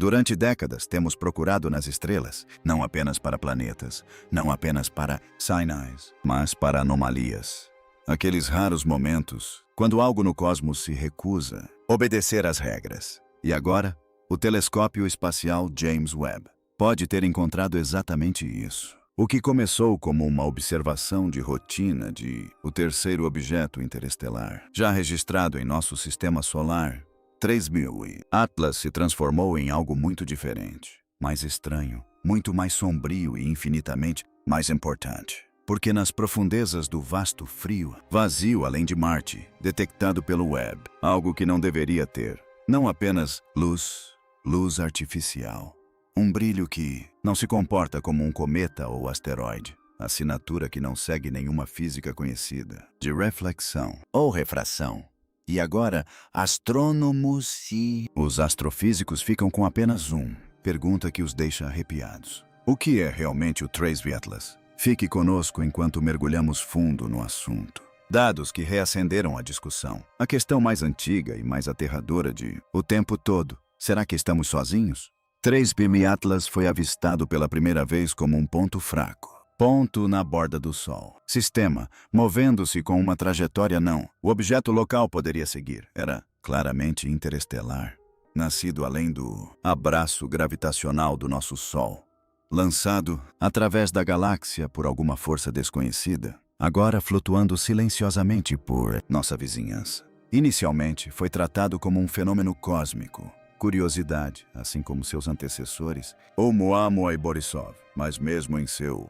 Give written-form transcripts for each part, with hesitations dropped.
Durante décadas temos procurado nas estrelas, não apenas para planetas, não apenas para sinais, mas para anomalias. Aqueles raros momentos, quando algo no cosmos se recusa a obedecer às regras. E agora, o telescópio espacial James Webb pode ter encontrado exatamente isso. O que começou como uma observação de rotina de o terceiro objeto interestelar, já registrado em nosso sistema solar, 3000, e Atlas se transformou em algo muito diferente, mais estranho, muito mais sombrio e infinitamente mais importante. Porque nas profundezas do vasto frio, vazio além de Marte, detectado pelo Webb, algo que não deveria ter, não apenas luz artificial, um brilho que não se comporta como um cometa ou asteroide, assinatura que não segue nenhuma física conhecida, de reflexão ou refração. E agora, astrônomos e os astrofísicos ficam com apenas pergunta que os deixa arrepiados. O que é realmente o Trace Atlas? Fique conosco enquanto mergulhamos fundo no assunto. Dados que reacenderam a discussão. A questão mais antiga e mais aterradora de o tempo todo. Será que estamos sozinhos? Trace Atlas foi avistado pela primeira vez como um ponto fraco. Ponto na borda do Sol. Sistema, movendo-se com uma trajetória não. O objeto local poderia seguir. Era claramente interestelar. Nascido além do abraço gravitacional do nosso Sol. Lançado através da galáxia por alguma força desconhecida. Agora flutuando silenciosamente por nossa vizinhança. Inicialmente, foi tratado como um fenômeno cósmico. Curiosidade, assim como seus antecessores, Oumuamua e Borisov, mas mesmo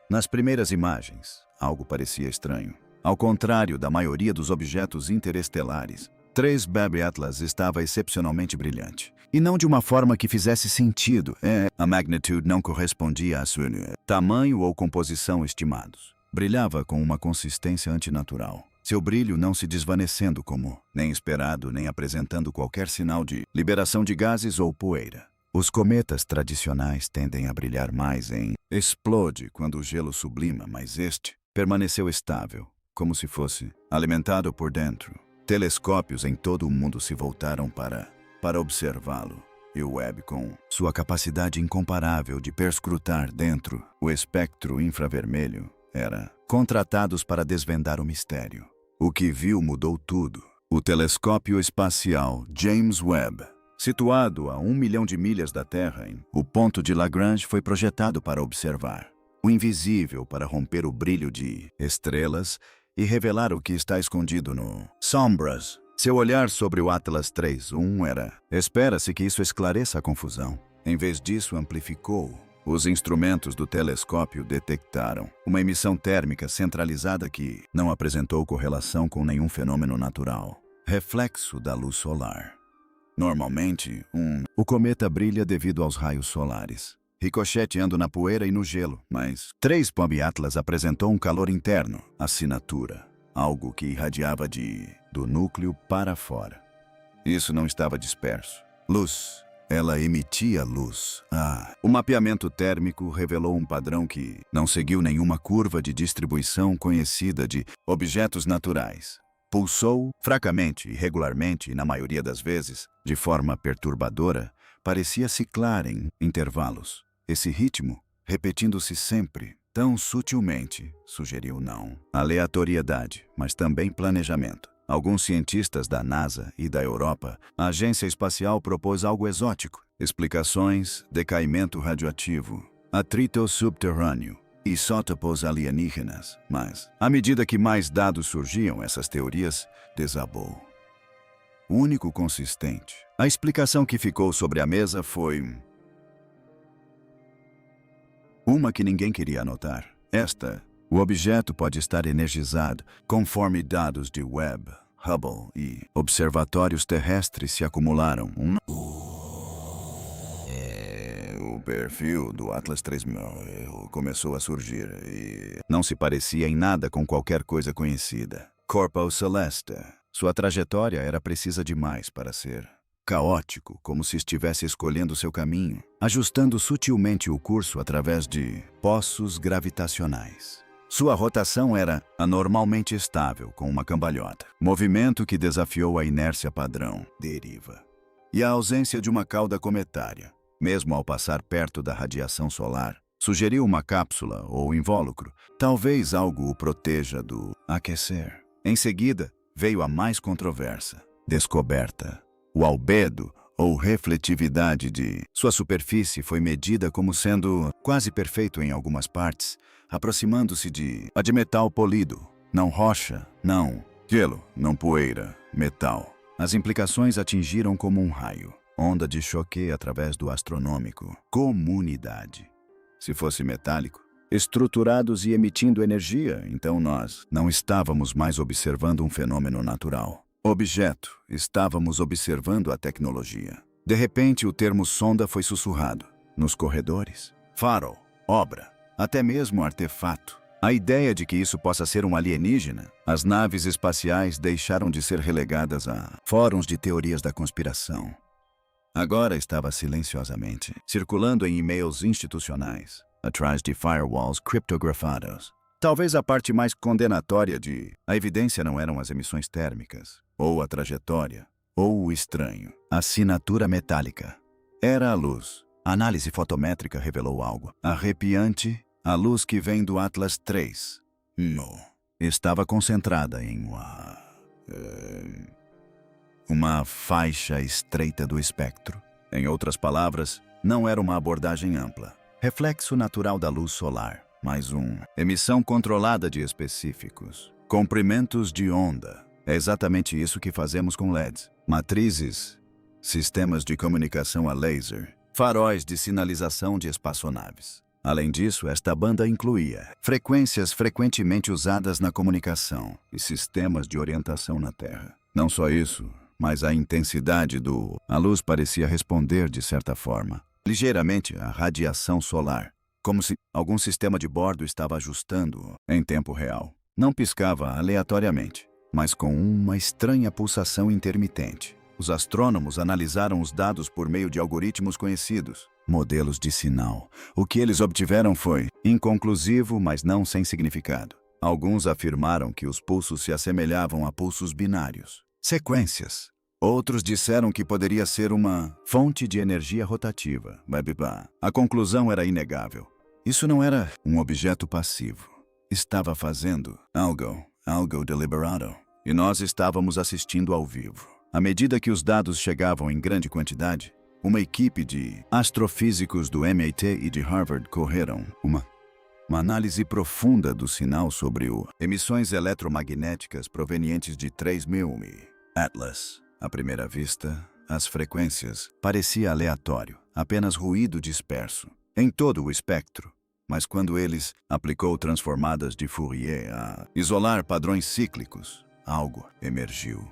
nas primeiras imagens, algo parecia estranho. Ao contrário da maioria dos objetos interestelares, Trace Atlas estava excepcionalmente brilhante. E não de uma forma que fizesse sentido, a magnitude não correspondia a seu tamanho ou composição estimados. Brilhava com uma consistência antinatural. Seu brilho não se desvanecendo como nem esperado, nem apresentando qualquer sinal de liberação de gases ou poeira. Os cometas tradicionais tendem a brilhar mais explode quando o gelo sublima, mas este permaneceu estável, como se fosse alimentado por dentro. Telescópios em todo o mundo se voltaram para observá-lo. E o Webb, com sua capacidade incomparável de perscrutar dentro o espectro infravermelho, era contratados para desvendar o mistério. O que viu mudou tudo. O telescópio espacial James Webb, situado a 1 milhão de milhas da Terra, o ponto de Lagrange foi projetado para observar o invisível, para romper o brilho de estrelas e revelar o que está escondido no sombras. Seu olhar sobre o Atlas 3.1 era... Espera-se que isso esclareça a confusão. Em vez disso, amplificou. Os instrumentos do telescópio detectaram uma emissão térmica centralizada que não apresentou correlação com nenhum fenômeno natural. Reflexo da luz solar. Normalmente, o cometa brilha devido aos raios solares, ricocheteando na poeira e no gelo, mas Trace Atlas apresentou um calor interno, assinatura, algo que irradiava do núcleo para fora. Isso não estava disperso. Luz. Ela emitia luz. O mapeamento térmico revelou um padrão que não seguiu nenhuma curva de distribuição conhecida de objetos naturais. Pulsou fracamente, irregularmente e, na maioria das vezes, de forma perturbadora, parecia ciclar em intervalos. Esse ritmo, repetindo-se sempre, tão sutilmente, sugeriu não aleatoriedade, mas também planejamento. Alguns cientistas da NASA e da Europa, a agência espacial propôs algo exótico. Explicações, decaimento radioativo, atrito subterrâneo, isótopos alienígenas. Mas, à medida que mais dados surgiam, essas teorias desabou. O único consistente. A explicação que ficou sobre a mesa foi... uma que ninguém queria anotar. O objeto pode estar energizado, conforme dados de Webb, Hubble e observatórios terrestres se acumularam. O perfil do Atlas 3000 começou a surgir e não se parecia em nada com qualquer coisa conhecida. Corpo Celeste. Sua trajetória era precisa demais para ser caótico, como se estivesse escolhendo seu caminho, ajustando sutilmente o curso através de poços gravitacionais. Sua rotação era anormalmente estável, com uma cambalhota, movimento que desafiou a inércia padrão, deriva, e a ausência de uma cauda cometária. mesmo ao passar perto da radiação solar. Sugeriu uma cápsula ou invólucro, talvez algo o proteja do aquecer. Em seguida, veio a mais controversa descoberta. O albedo, ou refletividade de sua superfície, foi medida como sendo quase perfeito em algumas partes, aproximando-se a de metal polido. Não rocha, não gelo, não poeira, metal. As implicações atingiram como um raio, onda de choque através do astronômico. Comunidade. Se fosse metálico, estruturados e emitindo energia, então nós não estávamos mais observando um fenômeno natural. Objeto, estávamos observando a tecnologia. De repente, o termo sonda foi sussurrado. Nos corredores, farol, obra, até mesmo artefato. A ideia de que isso possa ser um alienígena, as naves espaciais deixaram de ser relegadas a fóruns de teorias da conspiração. Agora estava silenciosamente circulando em e-mails institucionais, atrás de firewalls criptografados. Talvez a parte mais condenatória a evidência não eram as emissões térmicas, ou a trajetória, ou o estranho. A assinatura metálica. Era a luz. A análise fotométrica revelou algo arrepiante. A luz que vem do Atlas III. Estava concentrada em uma faixa estreita do espectro. Em outras palavras, não era uma abordagem ampla, reflexo natural da luz solar, mas uma emissão controlada de específicos comprimentos de onda. É exatamente isso que fazemos com LEDs, matrizes, sistemas de comunicação a laser, faróis de sinalização de espaçonaves. Além disso, esta banda incluía frequências frequentemente usadas na comunicação e sistemas de orientação na Terra. Não só isso, mas a intensidade a luz parecia responder de certa forma, ligeiramente à radiação solar, como se algum sistema de bordo estava ajustando em tempo real. Não piscava aleatoriamente, mas com uma estranha pulsação intermitente. Os astrônomos analisaram os dados por meio de algoritmos conhecidos, modelos de sinal. O que eles obtiveram foi inconclusivo, mas não sem significado. Alguns afirmaram que os pulsos se assemelhavam a pulsos binários, sequências. Outros disseram que poderia ser uma fonte de energia rotativa. A conclusão era inegável. Isso não era um objeto passivo. Estava fazendo algo deliberado. E nós estávamos assistindo ao vivo. À medida que os dados chegavam em grande quantidade, uma equipe de astrofísicos do MIT e de Harvard correram uma análise profunda do sinal sobre emissões eletromagnéticas provenientes de 3000 Atlas. À primeira vista, as frequências parecia aleatório, apenas ruído disperso, em todo o espectro. Mas quando eles aplicou transformadas de Fourier a isolar padrões cíclicos, algo emergiu.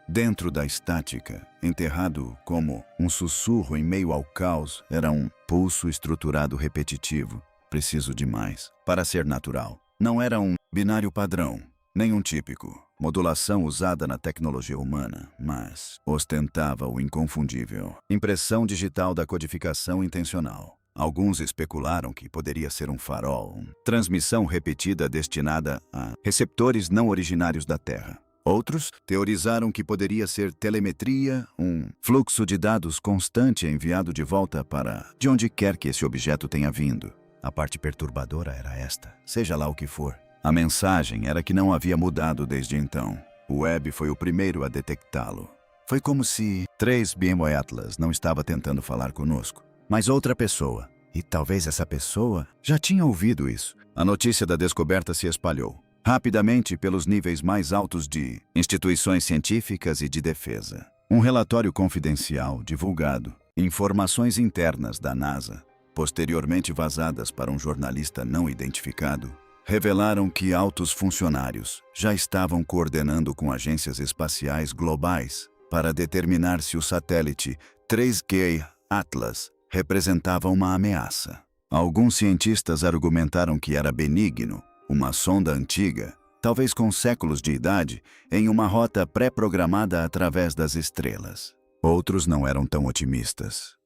Dentro da estática, enterrado como um sussurro em meio ao caos, era um pulso estruturado repetitivo, preciso demais para ser natural. Não era um binário padrão, nem um típico modulação usada na tecnologia humana, mas ostentava o inconfundível impressão digital da codificação intencional. Alguns especularam que poderia ser um farol, transmissão repetida destinada a receptores não originários da Terra. Outros teorizaram que poderia ser telemetria, um fluxo de dados constante enviado de volta para de onde quer que esse objeto tenha vindo. A parte perturbadora era esta, seja lá o que for. A mensagem era que não havia mudado desde então. O Webb foi o primeiro a detectá-lo. Foi como se 3BMO Atlas não estava tentando falar conosco, mas outra pessoa. E talvez essa pessoa já tinha ouvido isso. A notícia da descoberta se espalhou rapidamente pelos níveis mais altos de instituições científicas e de defesa. Um relatório confidencial divulgado, informações internas da NASA, posteriormente vazadas para um jornalista não identificado, revelaram que altos funcionários já estavam coordenando com agências espaciais globais para determinar se o satélite 3G Atlas representava uma ameaça. Alguns cientistas argumentaram que era benigno, uma sonda antiga, talvez com séculos de idade, em uma rota pré-programada através das estrelas. Outros não eram tão otimistas.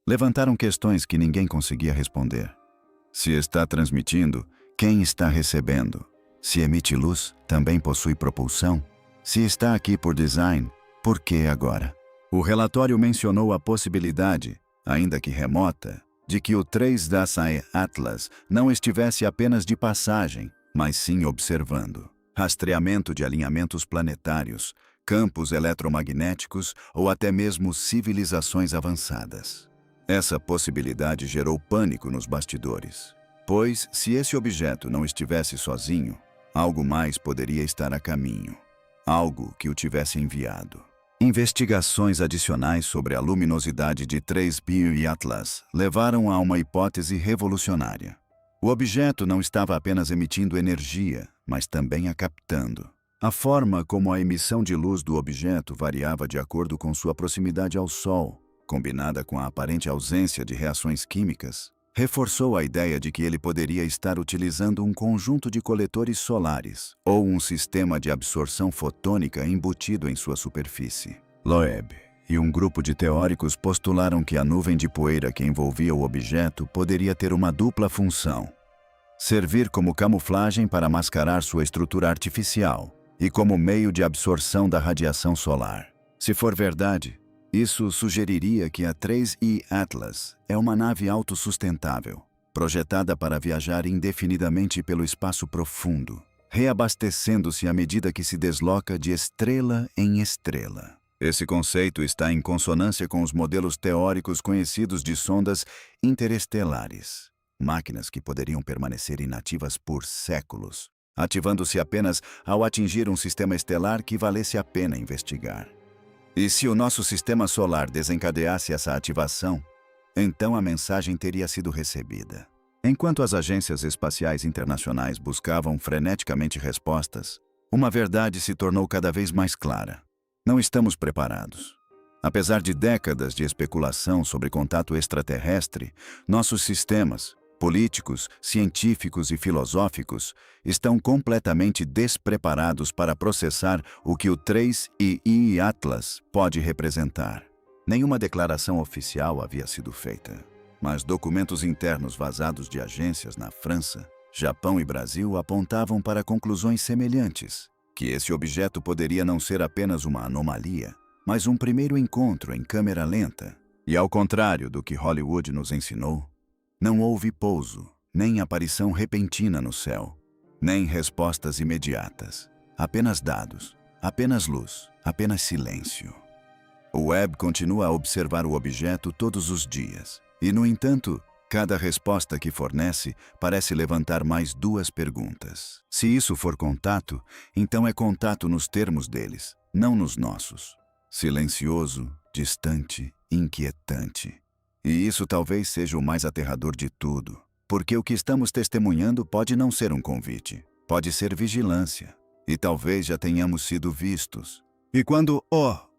Levantaram questões que ninguém conseguia responder. Se está transmitindo, quem está recebendo? Se emite luz, também possui propulsão? Se está aqui por design, por que agora? O relatório mencionou a possibilidade ainda que remota, de que o 3-Dasai Atlas não estivesse apenas de passagem, mas sim observando. Rastreamento de alinhamentos planetários, campos eletromagnéticos ou até mesmo civilizações avançadas. Essa possibilidade gerou pânico nos bastidores, pois, se esse objeto não estivesse sozinho, algo mais poderia estar a caminho, algo que o tivesse enviado. Investigações adicionais sobre a luminosidade de 3B e Atlas levaram a uma hipótese revolucionária. O objeto não estava apenas emitindo energia, mas também a captando. A forma como a emissão de luz do objeto variava de acordo com sua proximidade ao Sol, combinada com a aparente ausência de reações químicas, reforçou a ideia de que ele poderia estar utilizando um conjunto de coletores solares ou um sistema de absorção fotônica embutido em sua superfície. Loeb e um grupo de teóricos postularam que a nuvem de poeira que envolvia o objeto poderia ter uma dupla função: servir como camuflagem para mascarar sua estrutura artificial e como meio de absorção da radiação solar. Se for verdade, isso sugeriria que a 3I Atlas é uma nave autossustentável, projetada para viajar indefinidamente pelo espaço profundo, reabastecendo-se à medida que se desloca de estrela em estrela. Esse conceito está em consonância com os modelos teóricos conhecidos de sondas interestelares, máquinas que poderiam permanecer inativas por séculos, ativando-se apenas ao atingir um sistema estelar que valesse a pena investigar. E se o nosso sistema solar desencadeasse essa ativação, então a mensagem teria sido recebida. Enquanto as agências espaciais internacionais buscavam freneticamente respostas, uma verdade se tornou cada vez mais clara. Não estamos preparados. Apesar de décadas de especulação sobre contato extraterrestre, nossos sistemas, políticos, científicos e filosóficos, estão completamente despreparados para processar o que o 3I Atlas pode representar. Nenhuma declaração oficial havia sido feita, mas documentos internos vazados de agências na França, Japão e Brasil apontavam para conclusões semelhantes, que esse objeto poderia não ser apenas uma anomalia, mas um primeiro encontro em câmera lenta. E ao contrário do que Hollywood nos ensinou, não houve pouso, nem aparição repentina no céu, nem respostas imediatas. Apenas dados, apenas luz, apenas silêncio. O Webb continua a observar o objeto todos os dias. E, no entanto, cada resposta que fornece parece levantar mais duas perguntas. Se isso for contato, então é contato nos termos deles, não nos nossos. Silencioso, distante, inquietante. E isso talvez seja o mais aterrador de tudo, porque o que estamos testemunhando pode não ser um convite, pode ser vigilância, e talvez já tenhamos sido vistos. E quando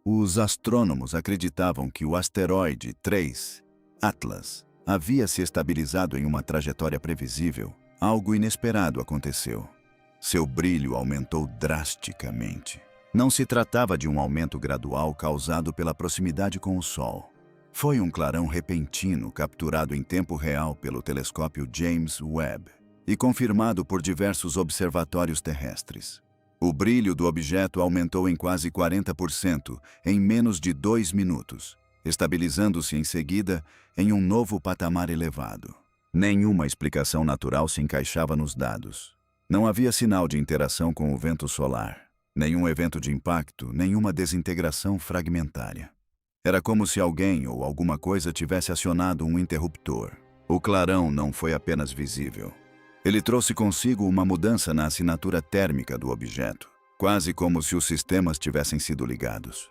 os astrônomos acreditavam que o asteroide 3, Atlas, havia se estabilizado em uma trajetória previsível, algo inesperado aconteceu. Seu brilho aumentou drasticamente. Não se tratava de um aumento gradual causado pela proximidade com o Sol. Foi um clarão repentino capturado em tempo real pelo telescópio James Webb e confirmado por diversos observatórios terrestres. O brilho do objeto aumentou em quase 40% em menos de 2 minutos, estabilizando-se em seguida em um novo patamar elevado. Nenhuma explicação natural se encaixava nos dados. Não havia sinal de interação com o vento solar, nenhum evento de impacto, nenhuma desintegração fragmentária. Era como se alguém ou alguma coisa tivesse acionado um interruptor. O clarão não foi apenas visível. Ele trouxe consigo uma mudança na assinatura térmica do objeto, quase como se os sistemas tivessem sido ligados.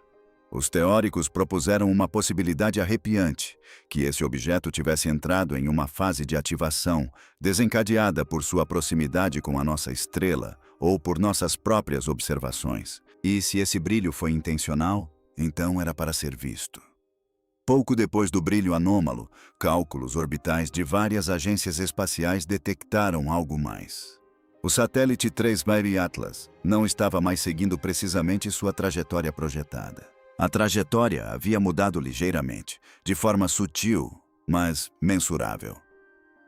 Os teóricos propuseram uma possibilidade arrepiante, que esse objeto tivesse entrado em uma fase de ativação, desencadeada por sua proximidade com a nossa estrela ou por nossas próprias observações. E se esse brilho foi intencional, então era para ser visto. Pouco depois do brilho anômalo, cálculos orbitais de várias agências espaciais detectaram algo mais. O satélite 3B Atlas não estava mais seguindo precisamente sua trajetória projetada. A trajetória havia mudado ligeiramente, de forma sutil, mas mensurável.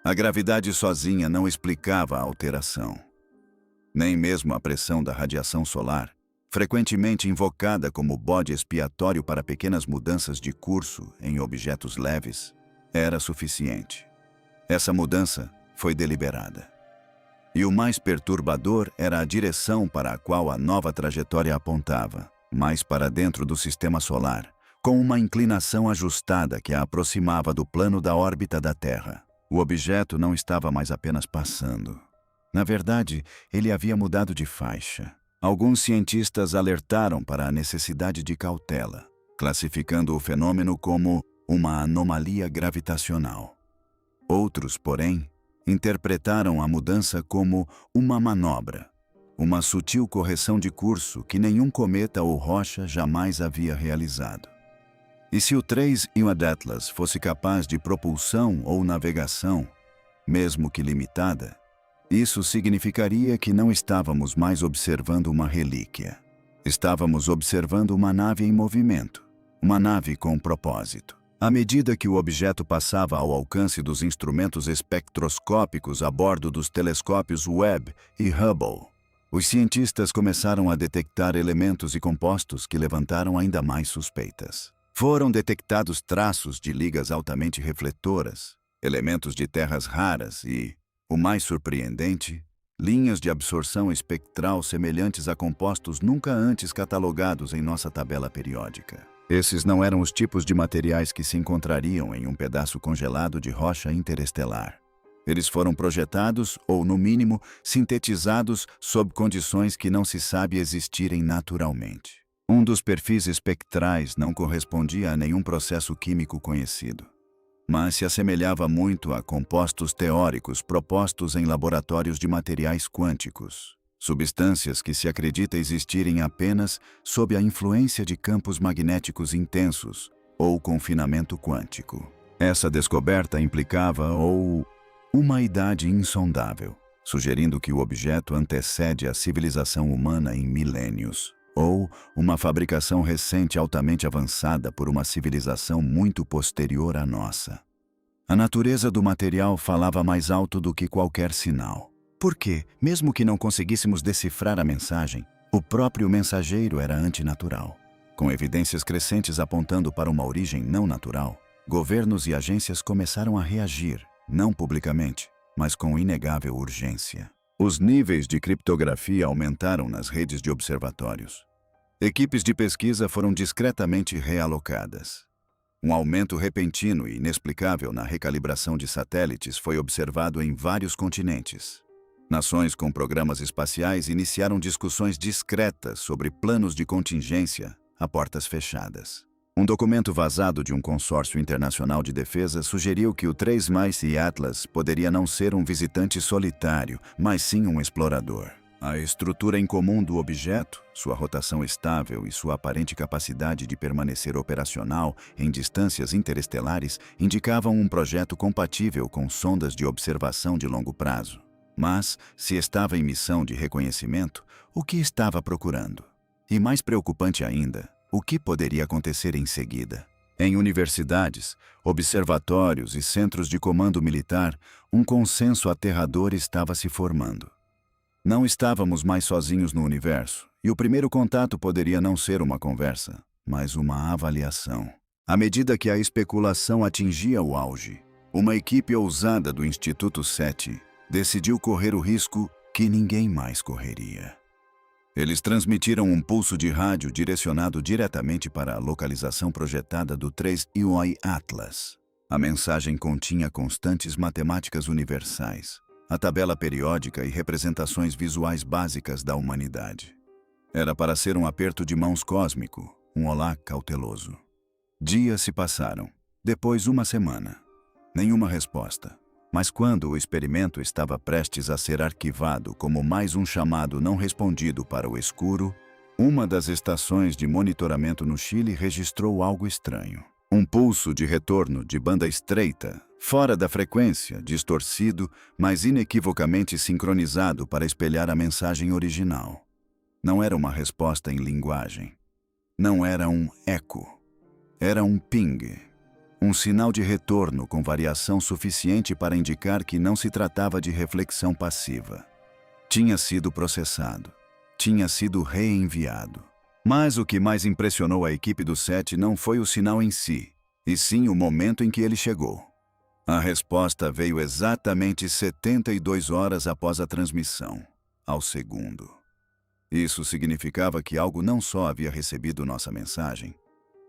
A gravidade sozinha não explicava a alteração. Nem mesmo a pressão da radiação solar frequentemente invocada como bode expiatório para pequenas mudanças de curso em objetos leves, era suficiente. Essa mudança foi deliberada. E o mais perturbador era a direção para a qual a nova trajetória apontava, mais para dentro do sistema solar, com uma inclinação ajustada que a aproximava do plano da órbita da Terra. O objeto não estava mais apenas passando. Na verdade, ele havia mudado de faixa. Alguns cientistas alertaram para a necessidade de cautela, classificando o fenômeno como uma anomalia gravitacional. Outros, porém, interpretaram a mudança como uma manobra, uma sutil correção de curso que nenhum cometa ou rocha jamais havia realizado. E se o 3 Iwad Atlas fosse capaz de propulsão ou navegação, mesmo que limitada, isso significaria que não estávamos mais observando uma relíquia. Estávamos observando uma nave em movimento, uma nave com propósito. À medida que o objeto passava ao alcance dos instrumentos espectroscópicos a bordo dos telescópios Webb e Hubble, os cientistas começaram a detectar elementos e compostos que levantaram ainda mais suspeitas. Foram detectados traços de ligas altamente refletoras, elementos de terras raras e, o mais surpreendente, linhas de absorção espectral semelhantes a compostos nunca antes catalogados em nossa tabela periódica. Esses não eram os tipos de materiais que se encontrariam em um pedaço congelado de rocha interestelar. Eles foram projetados, ou no mínimo, sintetizados sob condições que não se sabe existirem naturalmente. Um dos perfis espectrais não correspondia a nenhum processo químico conhecido, mas se assemelhava muito a compostos teóricos propostos em laboratórios de materiais quânticos, substâncias que se acredita existirem apenas sob a influência de campos magnéticos intensos ou confinamento quântico. Essa descoberta implicava uma idade insondável, sugerindo que o objeto antecede a civilização humana em milênios, ou uma fabricação recente altamente avançada por uma civilização muito posterior à nossa. A natureza do material falava mais alto do que qualquer sinal. Porque, mesmo que não conseguíssemos decifrar a mensagem, o próprio mensageiro era antinatural. Com evidências crescentes apontando para uma origem não natural, governos e agências começaram a reagir, não publicamente, mas com inegável urgência. Os níveis de criptografia aumentaram nas redes de observatórios. Equipes de pesquisa foram discretamente realocadas. Um aumento repentino e inexplicável na recalibração de satélites foi observado em vários continentes. Nações com programas espaciais iniciaram discussões discretas sobre planos de contingência a portas fechadas. Um documento vazado de um consórcio internacional de defesa sugeriu que o 3 e Atlas poderia não ser um visitante solitário, mas sim um explorador. A estrutura incomum do objeto, sua rotação estável e sua aparente capacidade de permanecer operacional em distâncias interestelares indicavam um projeto compatível com sondas de observação de longo prazo. Mas, se estava em missão de reconhecimento, o que estava procurando? E mais preocupante ainda, o que poderia acontecer em seguida? Em universidades, observatórios e centros de comando militar, um consenso aterrador estava se formando. Não estávamos mais sozinhos no universo, e o primeiro contato poderia não ser uma conversa, mas uma avaliação. À medida que a especulação atingia o auge, uma equipe ousada do Instituto 7 decidiu correr o risco que ninguém mais correria. Eles transmitiram um pulso de rádio direcionado diretamente para a localização projetada do 3 Iwad Atlas. A mensagem continha constantes matemáticas universais, a tabela periódica e representações visuais básicas da humanidade. Era para ser um aperto de mãos cósmico, um olá cauteloso. Dias se passaram, depois uma semana. Nenhuma resposta. Mas quando o experimento estava prestes a ser arquivado como mais um chamado não respondido para o escuro, uma das estações de monitoramento no Chile registrou algo estranho. Um pulso de retorno de banda estreita, fora da frequência, distorcido, mas inequivocamente sincronizado para espelhar a mensagem original. Não era uma resposta em linguagem. Não era um eco. Era um ping. Um sinal de retorno com variação suficiente para indicar que não se tratava de reflexão passiva. Tinha sido processado. tinha sido reenviado. Mas o que mais impressionou a equipe do SETI não foi o sinal em si, e sim o momento em que ele chegou. A resposta veio exatamente 72 horas após a transmissão, ao segundo. Isso significava que algo não só havia recebido nossa mensagem,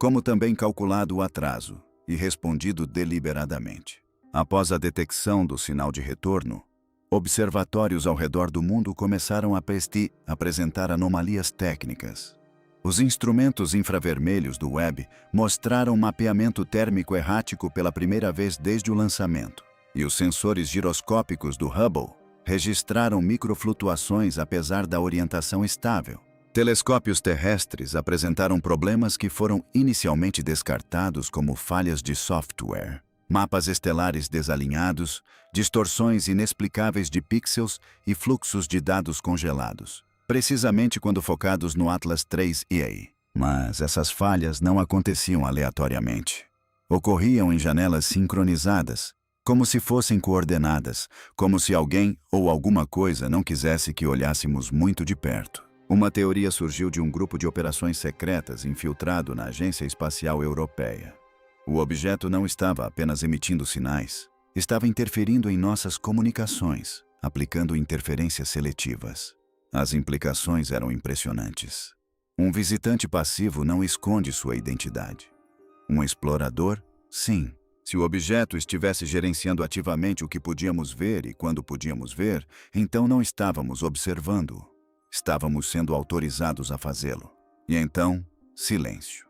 como também calculado o atraso e respondido deliberadamente. Após a detecção do sinal de retorno, observatórios ao redor do mundo começaram a apresentar anomalias técnicas. Os instrumentos infravermelhos do Webb mostraram mapeamento térmico errático pela primeira vez desde o lançamento, e os sensores giroscópicos do Hubble registraram microflutuações apesar da orientação estável. Telescópios terrestres apresentaram problemas que foram inicialmente descartados como falhas de software, mapas estelares desalinhados, distorções inexplicáveis de pixels e fluxos de dados congelados, precisamente quando focados no Atlas 3A. Mas essas falhas não aconteciam aleatoriamente. Ocorriam em janelas sincronizadas, como se fossem coordenadas, como se alguém ou alguma coisa não quisesse que olhássemos muito de perto. Uma teoria surgiu de um grupo de operações secretas infiltrado na Agência Espacial Europeia. O objeto não estava apenas emitindo sinais, estava interferindo em nossas comunicações, aplicando interferências seletivas. As implicações eram impressionantes. Um visitante passivo não esconde sua identidade. Um explorador, sim. Se o objeto estivesse gerenciando ativamente o que podíamos ver e quando podíamos ver, então não estávamos observando-o. Estávamos sendo autorizados a fazê-lo. E então, silêncio.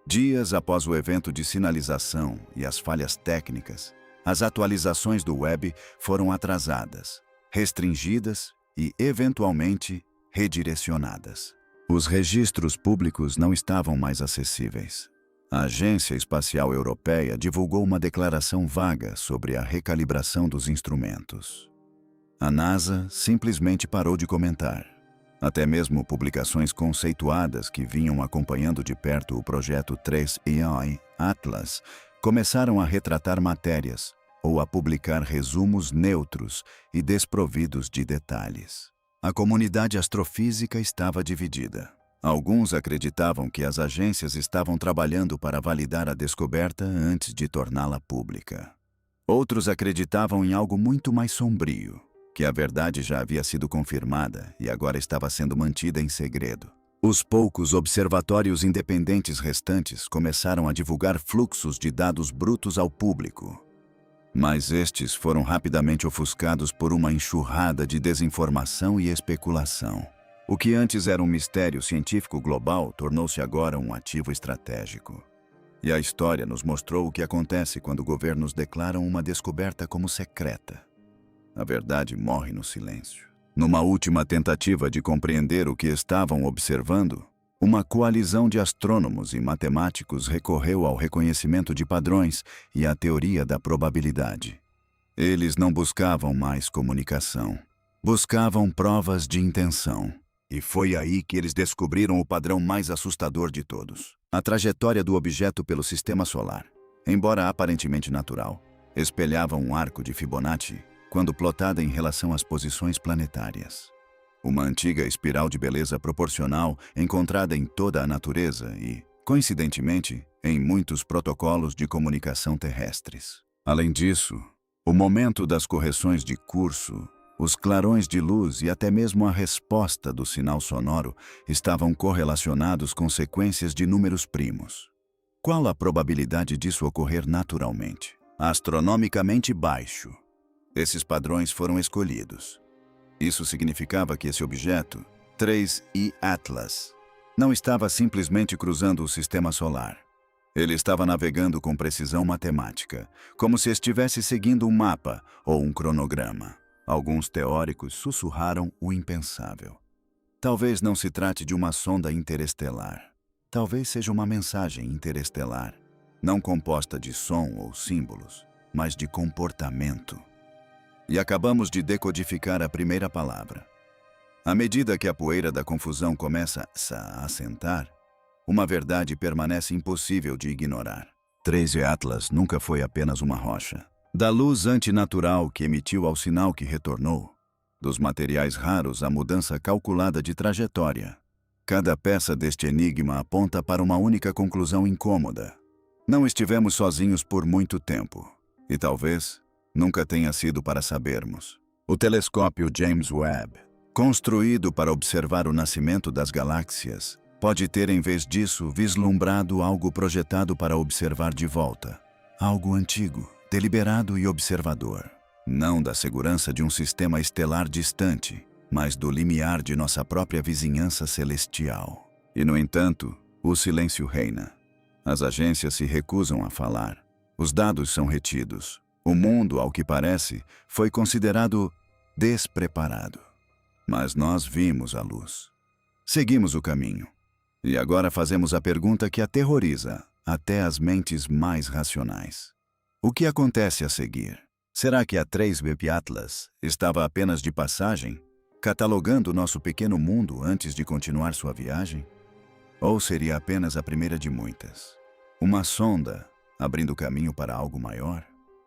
Dias após o evento de sinalização e as falhas técnicas, as atualizações do Webb foram atrasadas, restringidas e, eventualmente, redirecionadas. Os registros públicos não estavam mais acessíveis. A Agência Espacial Europeia divulgou uma declaração vaga sobre a recalibração dos instrumentos. A NASA simplesmente parou de comentar. Até mesmo publicações conceituadas que vinham acompanhando de perto o projeto 3AI Atlas começaram a retratar matérias ou a publicar resumos neutros e desprovidos de detalhes. A comunidade astrofísica estava dividida. Alguns acreditavam que as agências estavam trabalhando para validar a descoberta antes de torná-la pública. Outros acreditavam em algo muito mais sombrio, que a verdade já havia sido confirmada e agora estava sendo mantida em segredo. Os poucos observatórios independentes restantes começaram a divulgar fluxos de dados brutos ao público. Mas estes foram rapidamente ofuscados por uma enxurrada de desinformação e especulação. O que antes era um mistério científico global tornou-se agora um ativo estratégico. E a história nos mostrou o que acontece quando governos declaram uma descoberta como secreta. A verdade morre no silêncio. Numa última tentativa de compreender o que estavam observando, uma coalizão de astrônomos e matemáticos recorreu ao reconhecimento de padrões e à teoria da probabilidade. Eles não buscavam mais comunicação. Buscavam provas de intenção. E foi aí que eles descobriram o padrão mais assustador de todos. A trajetória do objeto pelo sistema solar, embora aparentemente natural, espelhava um arco de Fibonacci quando plotada em relação às posições planetárias. Uma antiga espiral de beleza proporcional encontrada em toda a natureza e, coincidentemente, em muitos protocolos de comunicação terrestres. Além disso, o momento das correções de curso, os clarões de luz e até mesmo a resposta do sinal sonoro estavam correlacionados com sequências de números primos. Qual a probabilidade disso ocorrer naturalmente? Astronomicamente baixo. Esses padrões foram escolhidos. Isso significava que esse objeto, 3I Atlas, não estava simplesmente cruzando o sistema solar. Ele estava navegando com precisão matemática, como se estivesse seguindo um mapa ou um cronograma. Alguns teóricos sussurraram o impensável. Talvez não se trate de uma sonda interestelar. Talvez seja uma mensagem interestelar, não composta de som ou símbolos, mas de comportamento. E acabamos de decodificar a primeira palavra. À medida que a poeira da confusão começa a assentar, uma verdade permanece impossível de ignorar. 3 Atlas nunca foi apenas uma rocha. Da luz antinatural que emitiu ao sinal que retornou, Dos materiais raros à mudança calculada de trajetória. Cada peça deste enigma aponta para uma única conclusão incômoda. Não estivemos sozinhos por muito tempo. E talvez nunca tenha sido para sabermos. O telescópio James Webb, construído para observar o nascimento das galáxias, pode ter, em vez disso, vislumbrado algo projetado para observar de volta. Algo antigo, deliberado e observador. Não da segurança de um sistema estelar distante, mas do limiar de nossa própria vizinhança celestial. E, no entanto, o silêncio reina. As agências se recusam a falar. Os dados são retidos. O mundo, ao que parece, foi considerado despreparado. Mas nós vimos a luz. Seguimos o caminho. E agora fazemos a pergunta que aterroriza até as mentes mais racionais. O que acontece a seguir? Será que a 3BP Atlas estava apenas de passagem, catalogando nosso pequeno mundo antes de continuar sua viagem? Ou seria apenas a primeira de muitas? Uma sonda abrindo caminho para algo maior?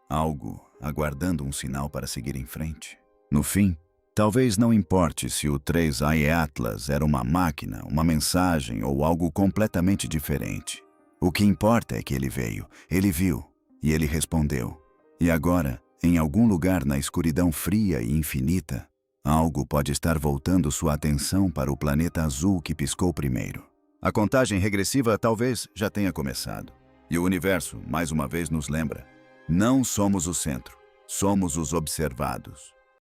Algo aguardando um sinal para seguir em frente? No fim, talvez não importe se o 3I Atlas era uma máquina, uma mensagem ou algo completamente diferente. O que importa é que ele veio, ele viu e ele respondeu. E agora, em algum lugar na escuridão fria e infinita, algo pode estar voltando sua atenção para o planeta azul que piscou primeiro. A contagem regressiva talvez já tenha começado. E o universo, mais uma vez, nos lembra: não somos o centro, somos os observados.